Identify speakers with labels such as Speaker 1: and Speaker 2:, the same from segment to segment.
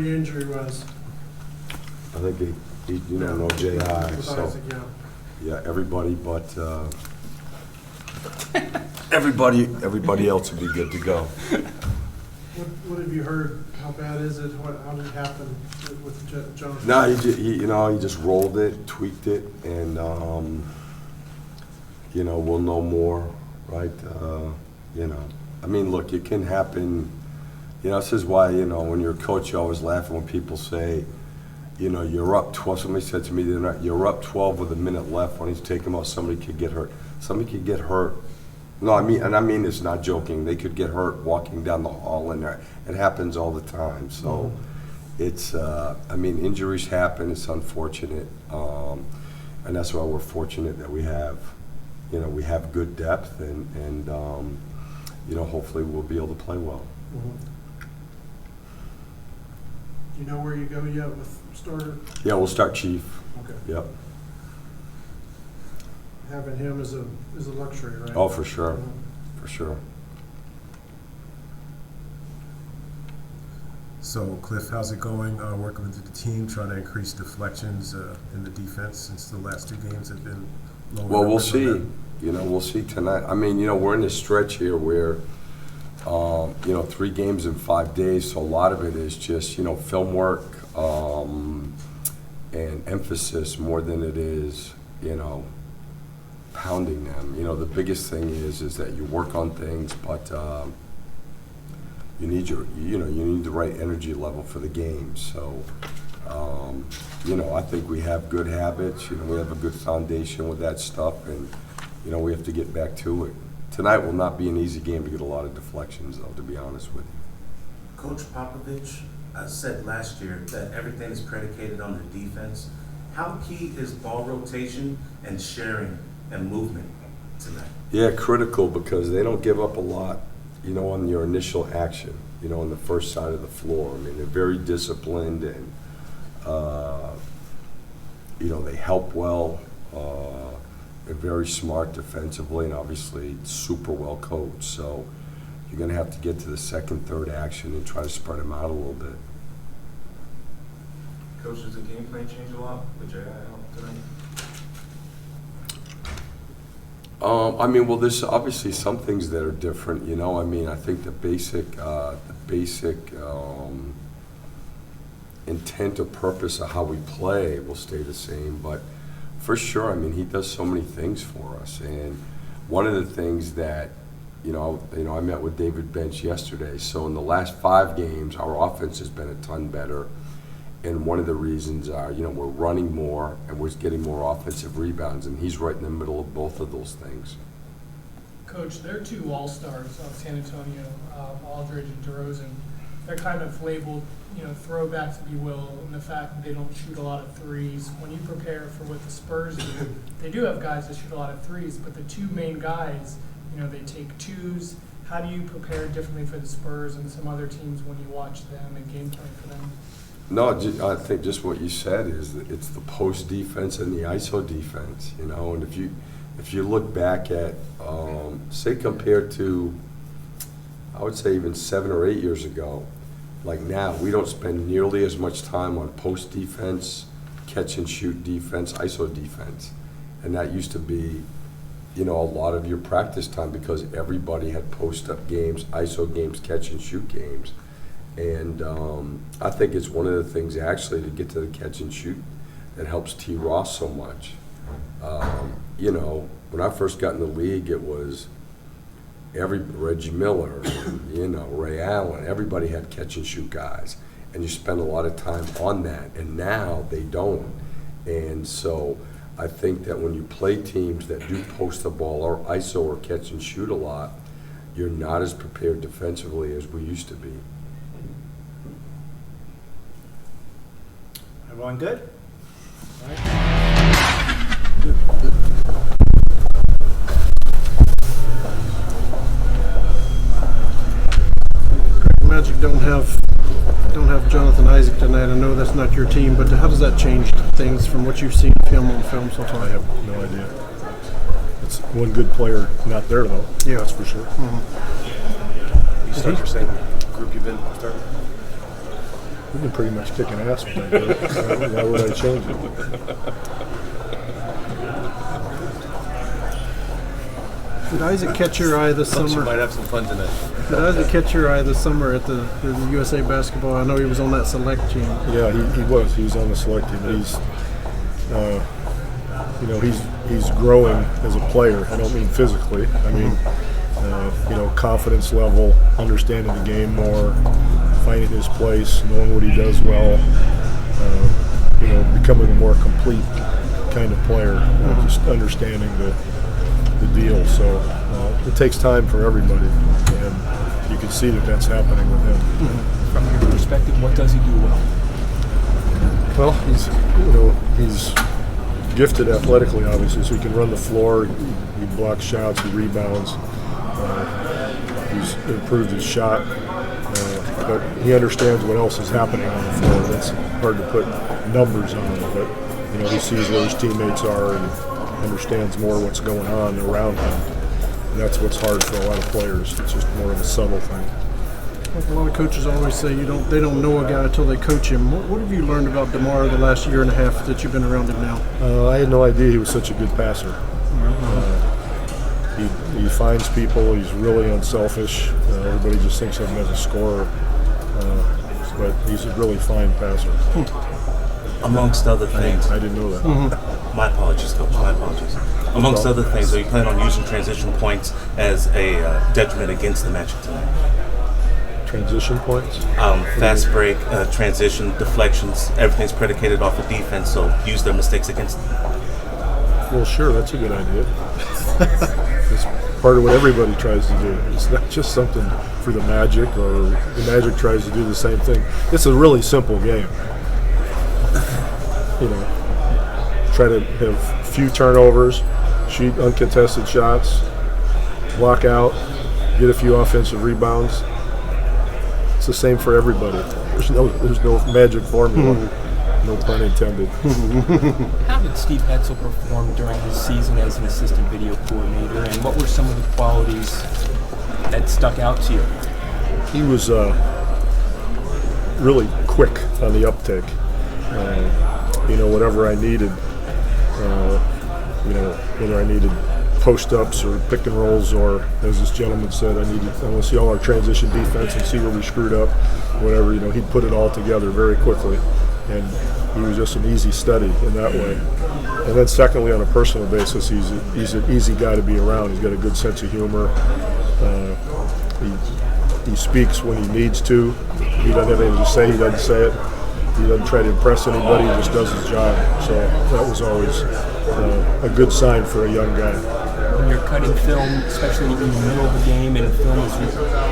Speaker 1: your injury was.
Speaker 2: I think he no J.I. So,
Speaker 1: Isaac,
Speaker 2: yeah, everybody but everybody else will be good to go.
Speaker 1: What have you heard? How bad is it? How did it happen with Jonathan?
Speaker 2: No, he just rolled it, tweaked it, and we'll know more, right? I mean, look, it can happen. This is why, when you're a coach, you always laugh when people say, you're up 12. Somebody said to me the other night, you're up 12 with a minute left. When he's taking out, somebody could get hurt. Somebody could get hurt. No, I mean this, not joking. They could get hurt walking down the hall in there. It happens all the time. So it's, injuries happen. It's unfortunate. And that's why we're fortunate that we have good depth and hopefully we'll be able to play well.
Speaker 1: Mm-hmm. Do you know where you go yet with starter?
Speaker 2: Yeah, we'll start Chief.
Speaker 1: Okay.
Speaker 2: Yep.
Speaker 1: Having him is a luxury, right?
Speaker 2: Oh, for sure.
Speaker 1: Mm-hmm.
Speaker 2: For sure.
Speaker 3: So, Cliff, how's it going working with the team, trying to increase deflections in the defense since the last two games have been low?
Speaker 2: Well, we'll see. We'll see tonight. We're in this stretch here where, 3 games in 5 days, so a lot of it is just, film work and emphasis more than it is, pounding them. The biggest thing is that you work on things, but you need the right energy level for the game. So, I think we have good habits. We have a good foundation with that stuff, and we have to get back to it. Tonight will not be an easy game to get a lot of deflections, though, to be honest with you.
Speaker 4: Coach Popovich said last year that everything is predicated on the defense. How key is ball rotation and sharing and movement tonight?
Speaker 2: Yeah, critical, because they don't give up a lot, on your initial action, on the first side of the floor. They're very disciplined and, they help well. They're very smart defensively and obviously super well coached. So you're going to have to get to the second, third action and try to spread them out a little bit.
Speaker 5: Coach, does the game plan change a lot with J.I. out tonight?
Speaker 2: Well, there's obviously some things that are different. I think the basic intent or purpose of how we play will stay the same, but for sure, he does so many things for us. And one of the things that, I met with David Bench yesterday. So in the last 5 games, our offense has been a ton better. And one of the reasons are, we're running more and we're getting more offensive rebounds. And he's right in the middle of both of those things.
Speaker 6: Coach, they're 2 all-stars of San Antonio, Aldridge and DeRozan. They're kind of labeled, throwbacks, if you will, in the fact that they don't shoot a lot of threes. When you prepare for what the Spurs do, they do have guys that shoot a lot of threes, but the 2 main guys, they take 2s. How do you prepare differently for the Spurs and some other teams when you watch them and game plan for them?
Speaker 2: No, I think just what you said is that it's the post defense and the ISO defense, and if you look back at, say compared to, I would say even 7 or 8 years ago, like now, we don't spend nearly as much time on post defense, catch and shoot defense, ISO defense. And that used to be, a lot of your practice time because everybody had post up games, ISO games, catch and shoot games. And I think it's one of the things actually to get to the catch and shoot that helps T. Ross so much. When I first got in the league, it was Reggie Miller, Ray Allen, everybody had catch and shoot guys, and you spend a lot of time on that, and now they don't. And so I think that when you play teams that do post the ball or ISO or catch and shoot a lot, you're not as prepared defensively as we used to be.
Speaker 7: Everyone good? All right.
Speaker 1: Magic don't have Jonathan Isaac tonight. I know that's not your team, but how does that change things from what you've seen of him on film so far?
Speaker 8: I have no idea. It's one good player not there, though.
Speaker 1: Yeah,
Speaker 8: that's for sure.
Speaker 1: Mm-hmm.
Speaker 5: You start your same group you've been starting?
Speaker 8: We've been pretty much kicking ass with that group. Why would I change it?
Speaker 1: Did Isaac catch your eye this
Speaker 9: You
Speaker 1: summer?
Speaker 9: might have some fun tonight.
Speaker 1: Did Isaac catch your eye this summer at the USA basketball? I know he was on that select team.
Speaker 8: Yeah, he was. He was on the select team. But he's growing as a player. I don't mean physically. I mean, confidence level, understanding the game more, finding his place, knowing what he does well. Becoming a more complete kind of player. Just understanding the deal. So it takes time for everybody, and you can see that that's happening with him.
Speaker 10: From your perspective, what does he do well?
Speaker 8: Well, he's gifted athletically, obviously, so he can run the floor, he blocks shots, he rebounds. He's improved his shot, but he understands what else is happening on the floor. That's hard to put numbers on, but he sees where his teammates are and understands more what's going on around him. And that's what's hard for a lot of players. It's just more of a subtle thing.
Speaker 1: Like a lot of coaches always say, they don't know a guy until they coach him. What have you learned about DeMar the last year and a half that you've been around him now?
Speaker 8: I had no idea he was such a good passer. He finds people. He's really unselfish. Everybody just thinks of him as a scorer, but he's a really fine passer.
Speaker 4: Amongst other things.
Speaker 8: I didn't know that.
Speaker 4: My apologies, Coach. My apologies. Amongst other things, are you planning on using transition points as a detriment against the Magic tonight?
Speaker 8: Transition points?
Speaker 4: Fast break, transition, deflections, everything's predicated off of defense, so use their mistakes against them.
Speaker 8: Well, sure, that's a good idea. It's part of what everybody tries to do. It's not just something for the Magic, or the Magic tries to do the same thing. It's a really simple game. Try to have few turnovers, shoot uncontested shots, block out, get a few offensive rebounds. It's the same for everybody. There's no magic formula. No pun intended.
Speaker 10: How did Steve Hetzel perform during his season as an assistant video coordinator, and what were some of the qualities that stuck out to you?
Speaker 8: He was really quick on the uptake. Whatever I needed, whether I needed post-ups or pick and rolls, or as this gentleman said, I want to see all our transition defense and see where we screwed up, whatever, he'd put it all together very quickly. And he was just an easy study in that way. And then secondly, on a personal basis, he's an easy guy to be around. He's got a good sense of humor. He speaks when he needs to. He doesn't have anything to say, he doesn't say it. He doesn't try to impress anybody, he just does his job. So that was always a good sign for a young guy.
Speaker 10: When you're cutting film, especially in the middle of the game, and film is,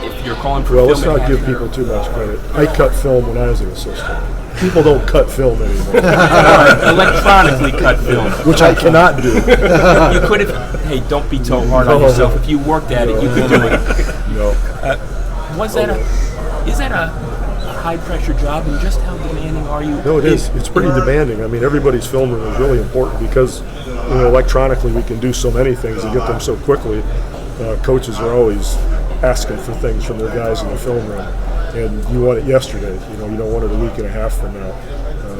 Speaker 10: if you're calling for
Speaker 8: well,
Speaker 10: film,
Speaker 8: let's not give people too much credit. I cut film when I was an assistant. People don't cut film anymore.
Speaker 10: electronically cut film,
Speaker 8: Which I cannot do.
Speaker 10: You could have. Hey, don't be so hard on yourself. If you worked at it, you could do it.
Speaker 8: No.
Speaker 10: Is that a high pressure job, and just how demanding are you?
Speaker 8: No, it is. It's pretty demanding. I mean, everybody's film room is really important because, electronically we can do so many things and get them so quickly. Coaches are always asking for things from their guys in the film room, and you want it yesterday. You don't want it a week and a half from now.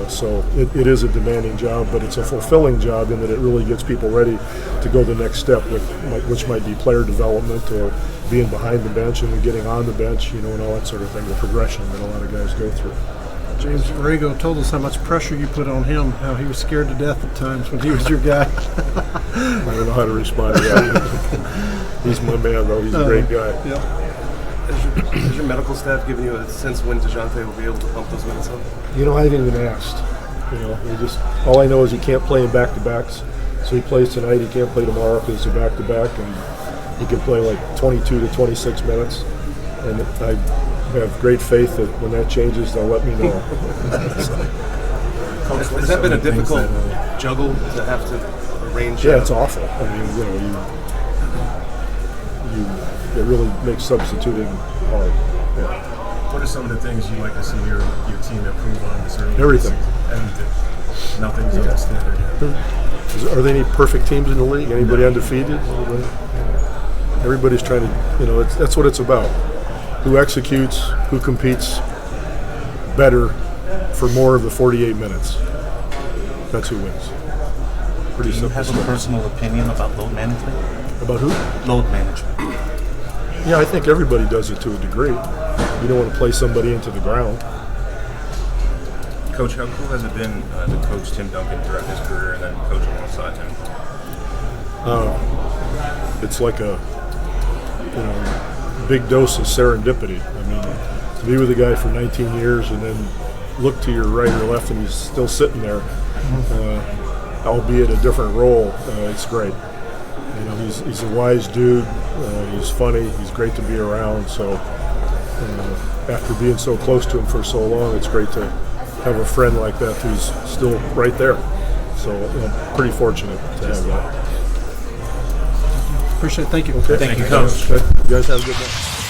Speaker 8: So it is a demanding job, but it's a fulfilling job in that it really gets people ready to go the next step, which might be player development or being behind the bench and then getting on the bench, and all that sort of thing, the progression that a lot of guys go through.
Speaker 1: James Borrego told us how much pressure you put on him, how he was scared to death at times when he was your guy.
Speaker 8: I don't know how to respond to that. He's my man, though. He's a great guy.
Speaker 1: Yep.
Speaker 9: Has your medical staff given you a sense when DeJounte will be able to pump those minutes up?
Speaker 8: I haven't even asked. All I know is he can't play in back-to-backs. So he plays tonight. He can't play tomorrow because it's a back-to-back, and he can play like 22 to 26 minutes. And I have great faith that when that changes, they'll let me know.
Speaker 9: Has that been a difficult juggle to have to arrange?
Speaker 8: Yeah, it's awful. It really makes substituting hard. Yeah.
Speaker 3: What are some of the things you'd like to see your team improve on this early
Speaker 8: Everything.
Speaker 3: season? Everything. Nothing's up to standard yet.
Speaker 8: Are there any perfect teams in the league? Anybody undefeated? Everybody's trying to, that's what it's about. Who executes, who competes better for more of the 48 minutes. That's who wins. Pretty
Speaker 4: Do you
Speaker 8: simple
Speaker 4: have a
Speaker 8: stuff.
Speaker 4: personal opinion about load management?
Speaker 8: About who?
Speaker 4: Load management.
Speaker 8: Yeah, I think everybody does it to a degree. You don't want to play somebody into the ground.
Speaker 5: Coach, how cool has it been to coach Tim Duncan throughout his career and then coach alongside him?
Speaker 8: It's like a big dose of serendipity. I mean, to be with a guy for 19 years and then look to your right or left and he's still sitting there, albeit a different role, it's great. You know, he's a wise dude. He's funny. He's great to be around. So after being so close to him for so long, it's great to have a friend like that who's still right there. So pretty fortunate to have that.
Speaker 1: Appreciate it. Thank you.
Speaker 8: Okay.
Speaker 4: Thank you, Coach.
Speaker 8: Okay. You guys have a good night.